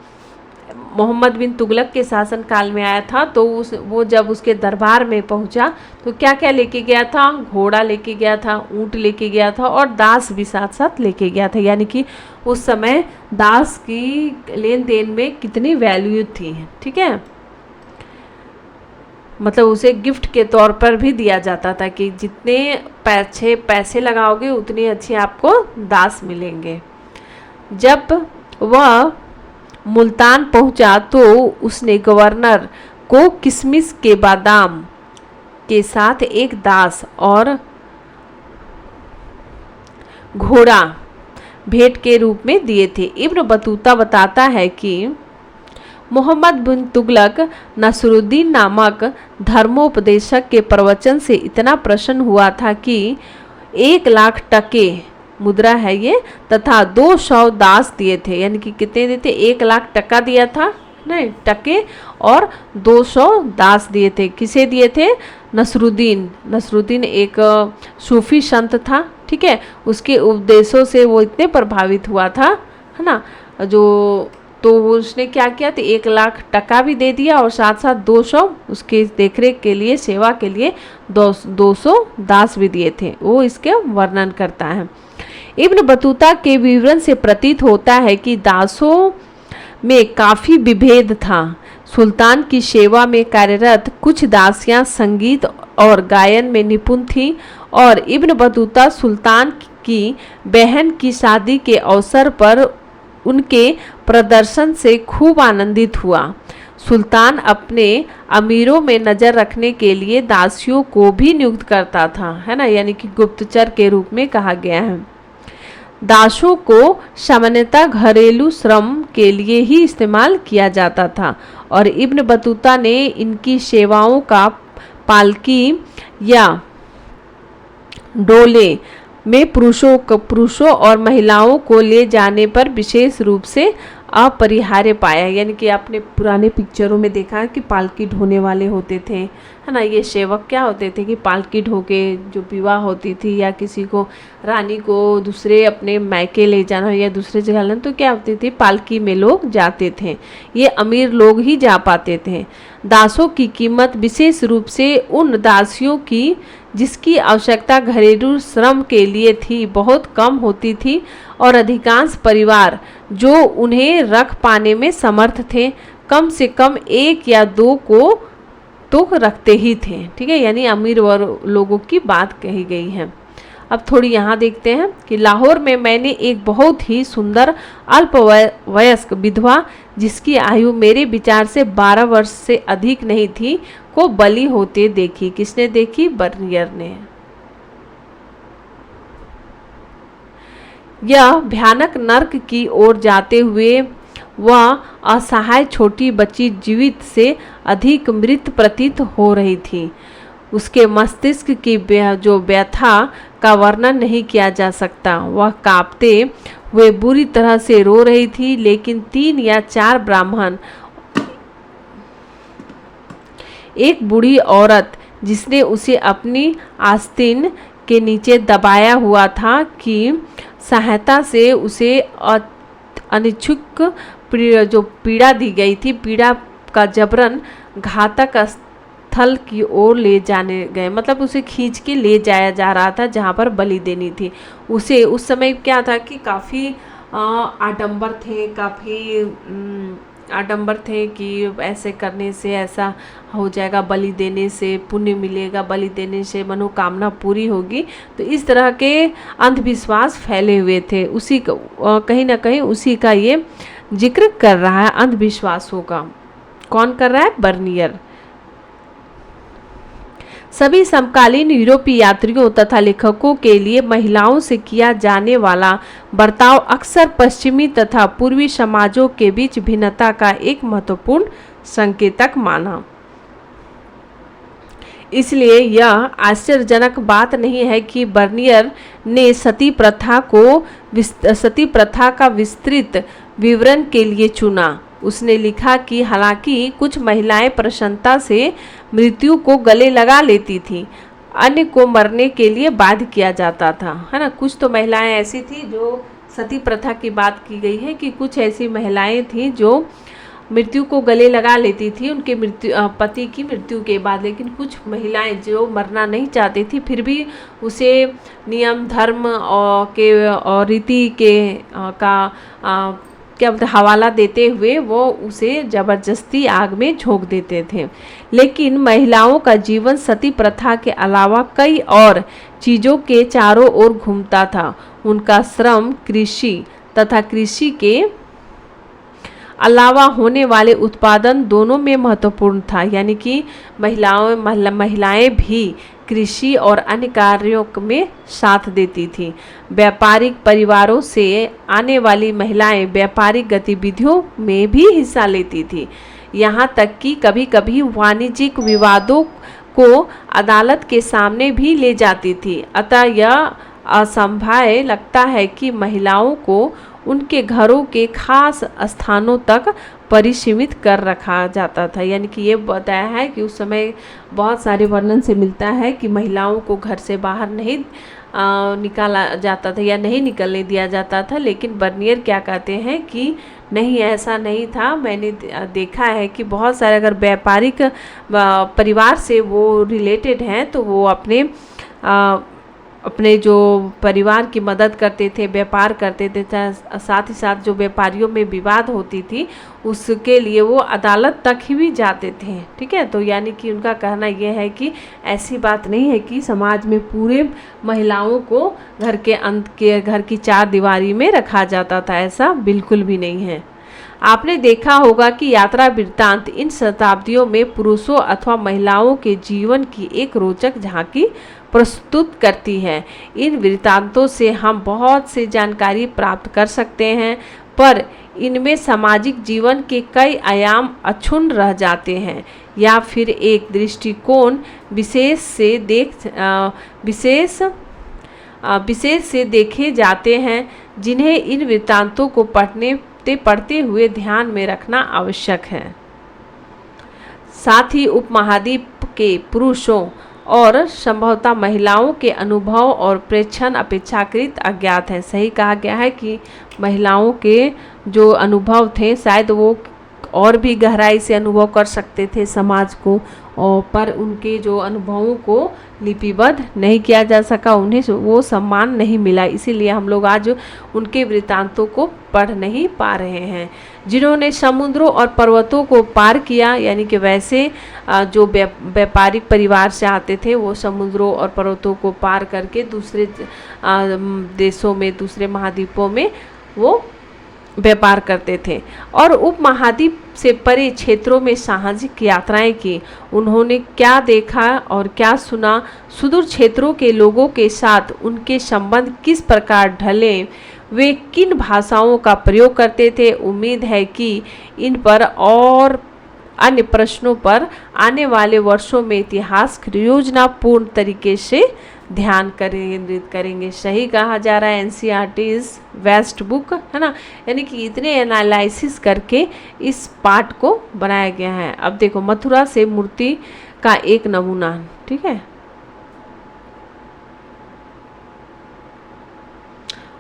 मोहम्मद बिन तुगलक के शासन काल में आया था, तो वो जब उसके दरबार में पहुंचा तो क्या क्या लेके गया था? घोड़ा लेके गया था, ऊंट लेके गया था और दास भी साथ साथ लेके गया था। यानी कि उस समय दास की लेन देन में कितनी वैल्यू थी। ठीक है। मतलब उसे गिफ्ट के तौर पर भी दिया जाता था कि जितने पैसे लगाओगे उतने अच्छे आपको दास मिलेंगे। जब वह मुल्तान पहुंचा तो उसने गवर्नर को किशमिश के बादाम के साथ एक दास और घोड़ा भेंट के रूप में दिए थे। इब्न बतूता बताता है कि मोहम्मद बिन तुगलक नसरुद्दीन नामक धर्मोपदेशक के प्रवचन से इतना प्रसन्न हुआ था कि 1,00,000 टके मुद्रा है ये तथा 200 दास दिए थे। यानी कि कितने देते? 1,00,000 टका दिया था, नहीं टके, और 200 दास दिए थे। किसे दिए थे? नसरुद्दीन एक सूफी संत था, ठीक है। उसके उपदेशों से वो इतने प्रभावित हुआ था, है ना, तो उसने क्या किया? तो 1,00,000 टका भी दे दिया और साथ साथ 200 उसके देखरेख के लिए, सेवा के लिए 200 दास भी दिए थे। वो इसके वर्णन करता है। इब्न बतूता के विवरण से प्रतीत होता है कि दासों में काफ़ी विभेद था। सुल्तान की सेवा में कार्यरत कुछ दासियां संगीत और गायन में निपुण थीं और इब्न बतूता सुल्तान की बहन की शादी के अवसर पर उनके प्रदर्शन से खूब आनंदित हुआ। सुल्तान अपने अमीरों में नज़र रखने के लिए दासियों को भी नियुक्त करता था, है ना, यानी कि गुप्तचर के रूप में कहा गया है। दासों को सामान्यतः घरेलू श्रम के लिए ही इस्तेमाल किया जाता था और इब्न बतूता ने इनकी सेवाओं का पालकी या डोले में पुरुषों और महिलाओं को ले जाने पर विशेष रूप से अपरिहार्य पाया। यानी कि आपने पुराने पिक्चरों में देखा कि पालकी ढोने वाले होते थे, है ना। ये सेवक क्या होते थे कि पालकी ढो के जो विवाह होती थी या किसी को, रानी को दूसरे अपने मायके ले जाना या दूसरे जगह लाना, तो क्या होती थी? पालकी में लोग जाते थे। ये अमीर लोग ही जा पाते थे। दासों की कीमत विशेष रूप से उन दासियों की जिसकी आवश्यकता घरेलू श्रम के लिए थी बहुत कम होती थी और अधिकांश परिवार जो उन्हें रख पाने में समर्थ थे कम से कम 1 या 2 को तो रखते ही थे, ठीक है। यानी अमीर लोगों की बात कही गई है। अब थोड़ी यहाँ देखते हैं कि लाहौर में मैंने एक बहुत ही सुंदर अल्पवयस्क विधवा जिसकी आयु मेरे विचार से 12 वर्ष से अधिक नहीं थी को बलि होते देखी। किसने देखी? बर्नियर ने। यह भयानक नर्क की ओर जाते हुए वह असहाय छोटी बच्ची जीवित से अधिक मृत प्रतीत हो रही थी। उसके मस्तिष्क की जो व्यथा का वर्णन नहीं किया जा सकता। वह कांपते हुए बुरी तरह से रो रही थी, लेकिन 3 या 4 ब्राह्मण, एक बूढ़ी औरत जिसने उसे अपनी आस्तीन के नीचे दबाया हुआ था की सहायता से उसे अनिच्छुक जो पीड़ा दी गई थी, पीड़ा का जबरन घातक स्थल की ओर ले जाने गए। मतलब उसे खींच के ले जाया जा रहा था जहाँ पर बलि देनी थी। उसे उस समय क्या था कि काफ़ी आडंबर थे कि ऐसे करने से ऐसा हो जाएगा, बलि देने से पुण्य मिलेगा, बलि देने से मनोकामना पूरी होगी। तो इस तरह के अंधविश्वास फैले हुए थे। उसी कहीं ना कहीं उसी का ये जिक्र कर रहा है, अंधविश्वासों का। कौन कर रहा है? बर्नियर। सभी समकालीन यूरोपीय यात्रियों तथा लेखकों के लिए महिलाओं से किया जाने वाला बर्ताव अक्सर पश्चिमी तथा पूर्वी समाजों के बीच भिन्नता का एक महत्वपूर्ण संकेतक माना। इसलिए यह आश्चर्यजनक बात नहीं है कि बर्नियर ने सती प्रथा का विस्तृत विवरण के लिए चुना। उसने लिखा कि हालांकि कुछ महिलाएं प्रसन्नता से मृत्यु को गले लगा लेती थीं, अन्य को मरने के लिए बाध्य किया जाता था, है ना। कुछ तो महिलाएं ऐसी थी, जो सती प्रथा की बात की गई है कि कुछ ऐसी महिलाएं थीं जो मृत्यु को गले लगा लेती थी उनके पति की मृत्यु के बाद, लेकिन कुछ महिलाएं जो मरना नहीं चाहती थी फिर भी उसे नियम धर्म और रीति के क्या बोलते हवाला देते हुए वो उसे जबरदस्ती आग में झोंक देते थे। लेकिन महिलाओं का जीवन सती प्रथा के अलावा कई और चीज़ों के चारों ओर घूमता था। उनका श्रम कृषि तथा कृषि के अलावा होने वाले उत्पादन दोनों में महत्वपूर्ण था, यानी कि महिलाएं भी कृषि और अन्य कार्यों में साथ देती थी। व्यापारिक परिवारों से आने वाली महिलाएं व्यापारिक गतिविधियों में भी हिस्सा लेती थी, यहाँ तक कि कभी कभी वाणिज्यिक विवादों को अदालत के सामने भी ले जाती थी। अतः यह असंभव लगता है कि महिलाओं को उनके घरों के खास स्थानों तक परिसीमित कर रखा जाता था। यानी कि ये बताया है कि उस समय बहुत सारे वर्णन से मिलता है कि महिलाओं को घर से बाहर नहीं निकाला जाता था या नहीं निकलने दिया जाता था। लेकिन बर्नियर क्या कहते हैं कि नहीं, ऐसा नहीं था। मैंने देखा है कि बहुत सारे अगर व्यापारिक परिवार से वो रिलेटेड हैं तो वो अपने जो परिवार की मदद करते थे, व्यापार करते थे, साथ ही साथ जो व्यापारियों में विवाद होती थी उसके लिए वो अदालत तक ही भी जाते थे। ठीक है, तो यानी कि उनका कहना यह है कि ऐसी बात नहीं है कि समाज में पूरे महिलाओं को घर की चार दीवारी में रखा जाता था, ऐसा बिल्कुल भी नहीं है। आपने देखा होगा कि यात्रा वृत्तांत इन शताब्दियों में पुरुषों अथवा महिलाओं के जीवन की एक रोचक झांकी प्रस्तुत करती है। इन वृत्तांतों से हम बहुत सी जानकारी प्राप्त कर सकते हैं, पर इनमें सामाजिक जीवन के कई आयाम अक्षुण्ण रह जाते हैं या फिर एक दृष्टिकोण विशेष से देखे जाते हैं, जिन्हें इन वृत्तांतों को पढ़ते हुए ध्यान में रखना आवश्यक है। साथ ही उपमहाद्वीप के पुरुषों और संभवतः महिलाओं के अनुभव और प्रेक्षण अपेक्षाकृत अज्ञात हैं। सही कहा गया है कि महिलाओं के जो अनुभव थे शायद वो और भी गहराई से अनुभव कर सकते थे समाज को, और पर उनके जो अनुभवों को लिपिबद्ध नहीं किया जा सका, उन्हें वो सम्मान नहीं मिला। इसीलिए हम लोग आज उनके वृत्तांतों को पढ़ नहीं पा रहे हैं। जिन्होंने समुद्रों और पर्वतों को पार किया, यानी कि वैसे जो व्यापारिक परिवार से आते थे वो समुद्रों और पर्वतों को पार करके दूसरे देशों में, दूसरे महाद्वीपों में वो व्यापार करते थे और उपमहाद्वीप से परे क्षेत्रों में साहसिक यात्राएं की। उन्होंने क्या देखा और क्या सुना, सुदूर क्षेत्रों के लोगों के साथ उनके संबंध किस प्रकार ढले, वे किन भाषाओं का प्रयोग करते थे। उम्मीद है कि इन पर और अन्य प्रश्नों पर आने वाले वर्षों में इतिहास योजनापूर्ण तरीके से ध्यान केंद्रित करेंगे। सही कहा जा रहा है, एनसीईआरटी इज वेस्ट बुक, है ना। यानी कि इतने एनालिसिस करके इस पार्ट को बनाया गया है। अब देखो, मथुरा से मूर्ति का एक नमूना, ठीक है।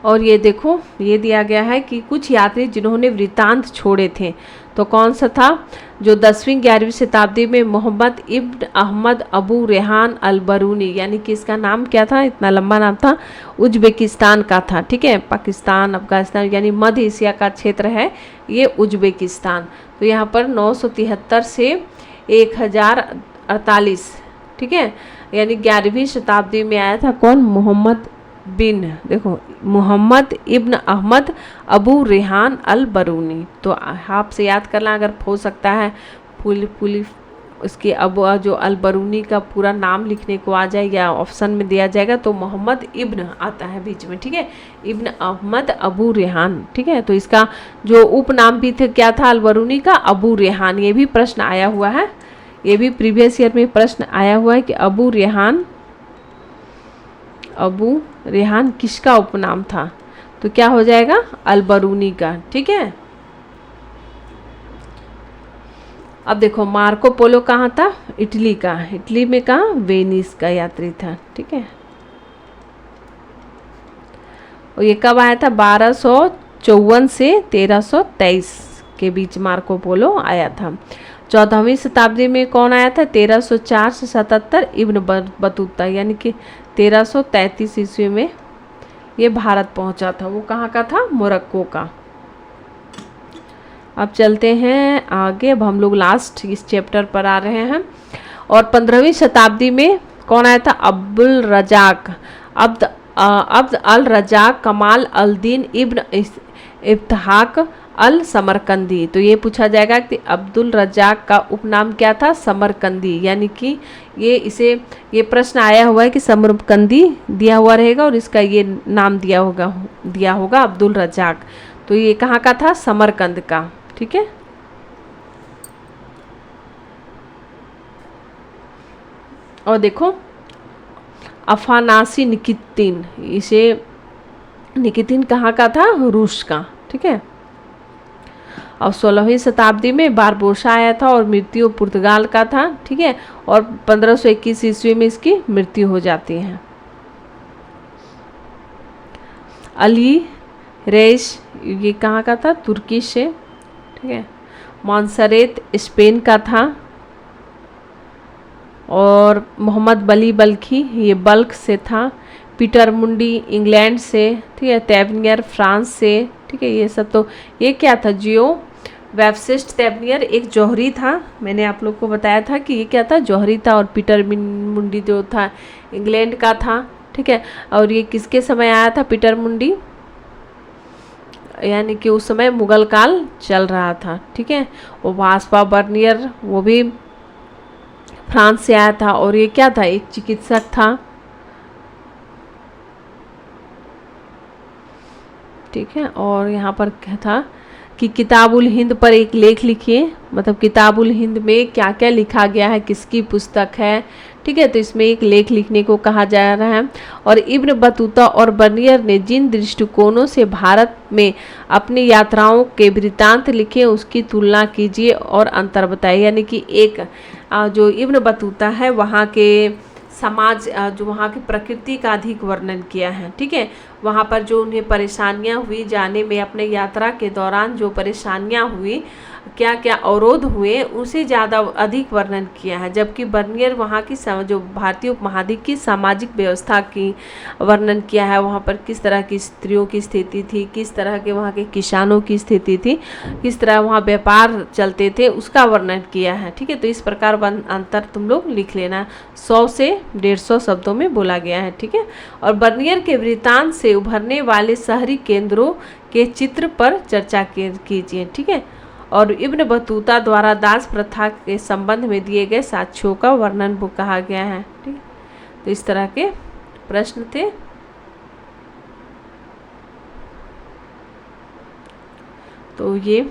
और ये देखो, ये दिया गया है कि कुछ यात्री जिन्होंने वृत्तांत छोड़े थे, तो कौन सा था, जो 10वीं-11वीं शताब्दी में मोहम्मद इब्न अहमद अबू रेहान अल बरूनी, यानी कि इसका नाम क्या था, इतना लंबा नाम था, उज्बेकिस्तान का था। ठीक है, पाकिस्तान, अफगानिस्तान यानी मध्य एशिया का क्षेत्र है ये उज्बेकिस्तान। तो यहाँ पर 973 से 1048, ठीक है, यानी 11वीं शताब्दी में आया था। कौन, मोहम्मद इब्न अहमद अबू रेहान अल बरूनी। तो आपसे याद करना अगर हो सकता है पूरी उसके अब जो अल बरूनी का पूरा नाम लिखने को आ जाए या ऑप्शन में दिया जाएगा तो मोहम्मद इब्न आता है बीच में, ठीक है, इब्न अहमद अबू रेहान। ठीक है, तो इसका जो उपनाम भी थे क्या था अल बरूनी का, अबू रेहान। ये भी प्रश्न आया हुआ है, ये भी प्रीवियस ईयर में प्रश्न आया हुआ है कि अबू रेहान किसका उपनाम था, तो क्या हो जाएगा, अल बरूनी का। ठीक है, अब देखो, मार्को पोलो कहाँ था, इटली का। इटली में कहाँ, वेनिस का यात्री था। ठीक है, और ये कब आया था, 1254 से 1323 के बीच मार्को पोलो आया था। 14वीं शताब्दी में कौन आया था, 1304 से 77 इब्न बतूता, यानी कि 1333 ईस्वी में ये भारत पहुंचा था। वो कहाँ का था, मोरक्को का। अब चलते हैं आगे, अब हम लोग लास्ट इस चैप्टर पर आ रहे हैं। और 15वीं शताब्दी में कौन आया था, अब्द अल रजाक कमाल अल दीन इब्न इफ्तहाक अल समरकंदी। तो ये पूछा जाएगा कि अब्दुल रज्जाक का उपनाम क्या था? समरकंदी। यानी कि ये प्रश्न आया हुआ है कि समरकंदी दिया हुआ रहेगा और इसका ये नाम दिया होगा अब्दुल रज्जाक। तो ये कहाँ का था? समरकंद का। ठीक है। और देखो अफानासी निकितिन, निकितिन कहाँ का था? रूस का। ठीक है। और 16वीं शताब्दी में बारबोसा आया था और मृत्यु पुर्तगाल का था। ठीक है। और 1521 ईस्वी में इसकी मृत्यु हो जाती है। अली रेश ये कहाँ का था? तुर्की से। ठीक है। मॉन्सरेत स्पेन का था। और मोहम्मद बली बल्खी ये बल्ख से था। पीटर मुंडी इंग्लैंड से। ठीक है। तेवनियर फ्रांस से। ठीक है। ये सब तो ये क्या था? जियो वेबसिस्ट तेवनियर एक जौहरी था। मैंने आप लोग को बताया था कि ये क्या था? जौहरी था। और पीटर मुंडी जो था इंग्लैंड का था। ठीक है। और ये किसके समय आया था पीटर मुंडी? यानी कि उस समय मुगल काल चल रहा था। ठीक है। और वास्पा बर्नियर वो भी फ्रांस से आया था। और ये क्या था? एक चिकित्सक था। ठीक है। और यहाँ पर क्या था कि किताबुल हिंद पर एक लेख लिखिए। मतलब किताबुल हिंद में क्या क्या लिखा गया है, किसकी पुस्तक है। ठीक है। तो इसमें एक लेख लिखने को कहा जा रहा है। और इब्न बतूता और बर्नियर ने जिन दृष्टिकोणों से भारत में अपनी यात्राओं के वृत्तांत लिखे उसकी तुलना कीजिए और अंतर बताइए। यानी कि एक जो इब्न बतूता है वहाँ के समाज जो वहाँ की प्रकृति का अधिक वर्णन किया है। ठीक है। वहाँ पर जो उन्हें परेशानियाँ हुई जाने में, अपने यात्रा के दौरान जो परेशानियाँ हुई, क्या क्या अवरोध हुए, उसे ज़्यादा अधिक वर्णन किया है। जबकि बर्नियर वहाँ की जो भारतीय उपमहाद्वीप की सामाजिक व्यवस्था की वर्णन किया है। वहाँ पर किस तरह की स्त्रियों की स्थिति थी, किस तरह के वहाँ के किसानों की स्थिति थी, किस तरह वहाँ व्यापार चलते थे, उसका वर्णन किया है। ठीक है। तो इस प्रकार अंतर तुम लोग लिख लेना। 100 से 150 शब्दों में बोला गया है। ठीक है। और बर्नियर के वृत्तांत से उभरने वाले शहरी केंद्रों के चित्र पर चर्चा कीजिए। ठीक है। और इब्न बतूता द्वारा दास प्रथा के संबंध में दिए गए साक्ष्यों का वर्णन वो कहा गया है। ठीक है। तो इस तरह के प्रश्न थे। तो ये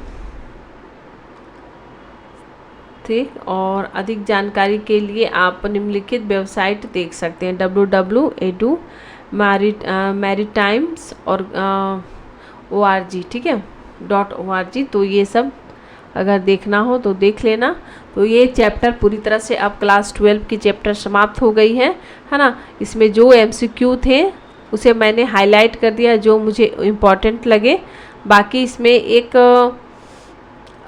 थे। और अधिक जानकारी के लिए आप निम्नलिखित वेबसाइट देख सकते हैं www.edu marittimes और org। ठीक है .org। तो ये सब अगर देखना हो तो देख लेना। तो ये चैप्टर पूरी तरह से अब क्लास 12 की चैप्टर समाप्त हो गई है ना। इसमें जो MCQ थे उसे मैंने हाईलाइट कर दिया जो मुझे इम्पोर्टेंट लगे। बाकी इसमें एक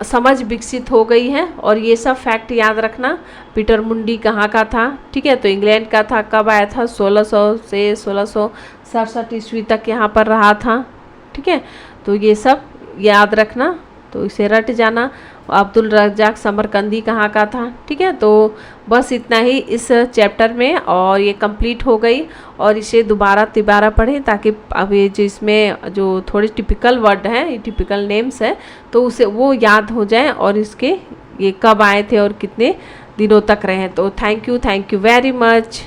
समझ विकसित हो गई है। और ये सब फैक्ट याद रखना। पीटर मुंडी कहाँ का था? ठीक है। तो इंग्लैंड का था। कब आया था? 1600 से 1667 ईस्वी तक यहाँ पर रहा था। ठीक है। तो ये सब याद रखना। तो इसे रट जाना। अब्दुल रज्जाक समरकंदी कहाँ का था? ठीक है। तो बस इतना ही इस चैप्टर में। और ये कंप्लीट हो गई। और इसे दोबारा पढ़ें ताकि अब ये जो इसमें जो थोड़े टिपिकल वर्ड हैं, ये टिपिकल नेम्स हैं, तो उसे वो याद हो जाए और इसके ये कब आए थे और कितने दिनों तक रहे। तो थैंक यू वेरी मच।